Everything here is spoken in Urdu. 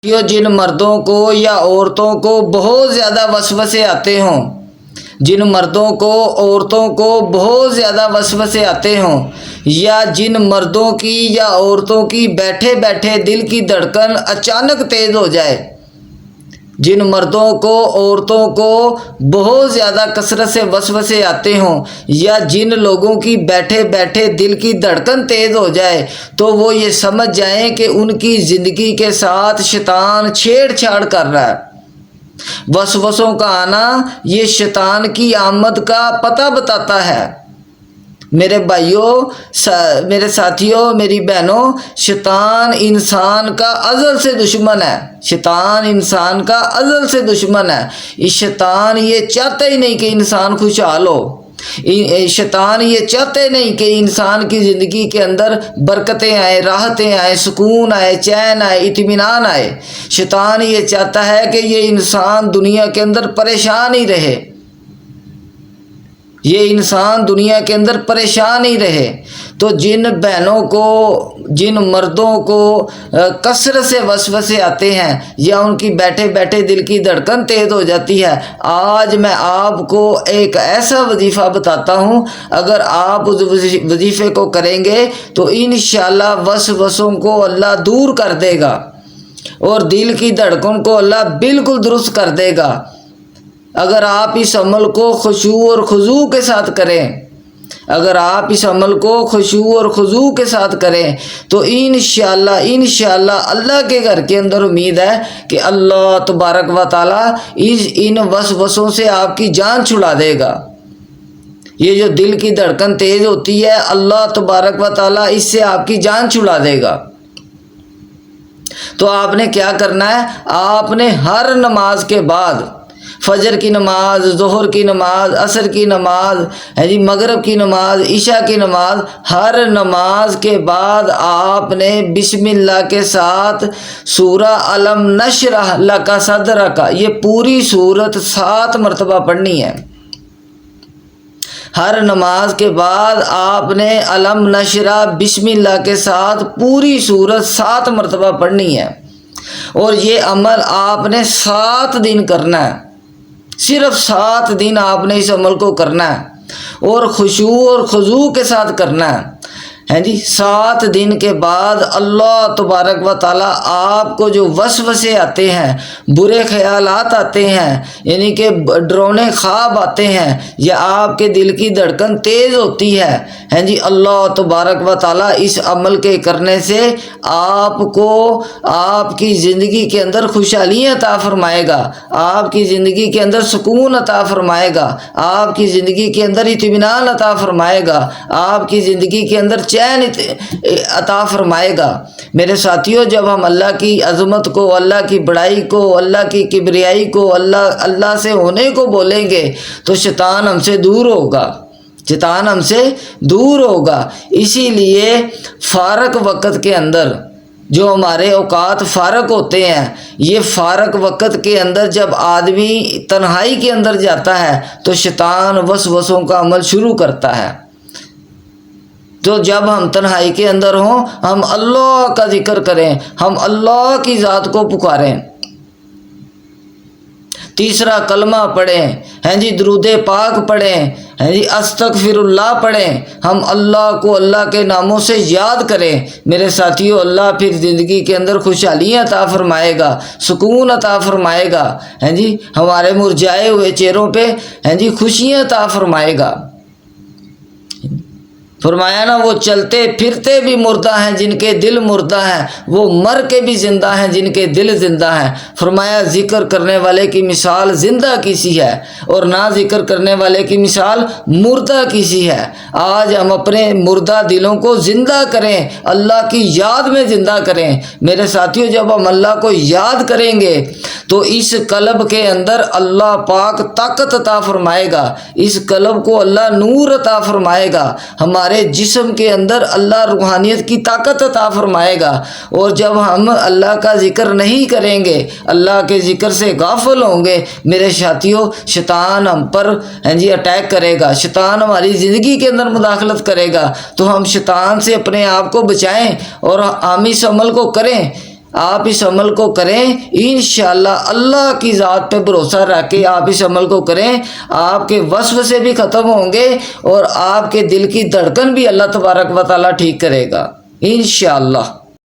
جن مردوں کو یا عورتوں کو بہت زیادہ وسوسے آتے ہوں، جن مردوں کو عورتوں کو بہت زیادہ وسوسے آتے ہوں، یا جن مردوں کی یا عورتوں کی بیٹھے بیٹھے دل کی دھڑکن اچانک تیز ہو جائے، جن مردوں کو عورتوں کو بہت زیادہ کثرت سے وسوسے آتے ہوں، یا جن لوگوں کی بیٹھے بیٹھے دل کی دھڑکن تیز ہو جائے، تو وہ یہ سمجھ جائیں کہ ان کی زندگی کے ساتھ شیطان چھیڑ چھاڑ کر رہا ہے۔ وسوسوں کا آنا یہ شیطان کی آمد کا پتہ بتاتا ہے۔ میرے بھائیوں، میرے ساتھیوں، میری بہنوں، شیطان انسان کا ازل سے دشمن ہے۔ شیطان انسان کا ازل سے دشمن ہے۔ شیطان یہ چاہتا ہی نہیں کہ انسان خوشحال ہو۔ شیطان یہ چاہتے نہیں کہ انسان کی زندگی کے اندر برکتیں آئیں، راحتیں آئیں، سکون آئے، چین آئے، اطمینان آئے۔ شیطان یہ چاہتا ہے کہ یہ انسان دنیا کے اندر پریشان ہی رہے، یہ انسان دنیا کے اندر پریشان ہی رہے۔ تو جن بہنوں کو، جن مردوں کو کثرت سے وسوسے آتے ہیں، یا ان کی بیٹھے بیٹھے دل کی دھڑکن تیز ہو جاتی ہے، آج میں آپ کو ایک ایسا وظیفہ بتاتا ہوں، اگر آپ اس وظیفے کو کریں گے تو انشاءاللہ وسوسوں کو اللہ دور کر دے گا، اور دل کی دھڑکن کو اللہ بالکل درست کر دے گا۔ اگر آپ اس عمل کو خشوع اور خضوع کے ساتھ کریں، اگر آپ اس عمل کو خشوع اور خضوع کے ساتھ کریں، تو انشاءاللہ اللہ کے گھر کے اندر امید ہے کہ اللہ تبارک و تعالی ان وسوسوں سے آپ کی جان چھڑا دے گا۔ یہ جو دل کی دھڑکن تیز ہوتی ہے، اللہ تبارک و تعالی اس سے آپ کی جان چھڑا دے گا۔ تو آپ نے کیا کرنا ہے؟ آپ نے ہر نماز کے بعد، فجر کی نماز، ظہر کی نماز، عصر کی نماز، مغرب کی نماز، عشاء کی نماز، ہر نماز کے بعد آپ نے بسم اللہ کے ساتھ سورہ الم نشرح لک صدرک، یہ پوری سورت 7 مرتبہ پڑھنی ہے۔ ہر نماز کے بعد آپ نے الم نشرح بسم اللہ کے ساتھ پوری سورت 7 مرتبہ پڑھنی ہے، اور یہ عمل آپ نے 7 دن کرنا ہے۔ صرف 7 دن آپ نے اس عمل کو کرنا ہے، اور خشوع اور خضوع کے ساتھ کرنا ہے۔ 7 دن کے بعد اللہ تبارک و تعالیٰ آپ کو جو وسوسے آتے ہیں، برے خیالات آتے ہیں، یعنی کہ ڈرونے خواب آتے ہیں، یا آپ کے دل کی دھڑکن تیز ہوتی ہے، اللہ تبارک و تعالیٰ اس عمل کے کرنے سے آپ کو آپ کی زندگی کے اندر خوشحالی عطا فرمائے گا، آپ کی زندگی کے اندر سکون عطا فرمائے گا، آپ کی زندگی کے اندر اطمینان عطا فرمائے گا، آپ کی زندگی کے اندر چین عطا فرمائے گا۔ میرے ساتھیوں، جب ہم اللہ کی عظمت کو، اللہ کی بڑائی کو، اللہ کی کبریائی کو، اللہ سے ہونے کو بولیں گے، تو شیطان ہم سے دور ہوگا، شیطان ہم سے دور ہوگا۔ اسی لیے فارغ وقت کے اندر جو ہمارے اوقات فارغ ہوتے ہیں، یہ فارغ وقت کے اندر جب آدمی تنہائی کے اندر جاتا ہے تو شیطان وسوسوں کا عمل شروع کرتا ہے۔ تو جب ہم تنہائی کے اندر ہوں، ہم اللہ کا ذکر کریں، ہم اللہ کی ذات کو پکاریں، تیسرا کلمہ پڑھیں، درود پاک پڑھیں، استغفر اللہ پڑھیں، ہم اللہ کو اللہ کے ناموں سے یاد کریں۔ میرے ساتھیوں، اللہ پھر زندگی کے اندر خوشحالیاں عطا فرمائے گا، سکون عطا فرمائے گا، ہمارے مرجھائے ہوئے چہروں پہ خوشیاں عطا فرمائے گا۔ فرمایا نا، وہ چلتے پھرتے بھی مردہ ہیں جن کے دل مردہ ہیں، وہ مر کے بھی زندہ ہیں جن کے دل زندہ ہیں۔ فرمایا ذکر کرنے والے کی مثال زندہ کی سی ہے، اور نہ ذکر کرنے والے کی مثال مردہ کی سی ہے۔ آج ہم اپنے مردہ دلوں کو زندہ کریں، اللہ کی یاد میں زندہ کریں۔ میرے ساتھیوں، جب ہم اللہ کو یاد کریں گے تو اس قلب کے اندر اللہ پاک طاقت عطا فرمائے گا، اس قلب کو اللہ نور عطا فرمائے گا، ہمارے جسم کے اندر اللہ روحانیت کی طاقت عطا فرمائے گا۔ اور جب ہم اللہ کا ذکر نہیں کریں گے، اللہ کے ذکر سے غافل ہوں گے، میرے ساتھیوں، شیطان ہم پر اٹیک کرے گا، شیطان ہماری زندگی کے اندر مداخلت کرے گا۔ تو ہم شیطان سے اپنے آپ کو بچائیں، اور ہم اس عمل کو کریں، آپ اس عمل کو کریں انشاءاللہ، اللہ کی ذات پہ بھروسہ رکھ کے آپ اس عمل کو کریں، آپ کے وسوسے بھی ختم ہوں گے اور آپ کے دل کی دھڑکن بھی اللہ تبارک و تعالیٰ ٹھیک کرے گا انشاءاللہ۔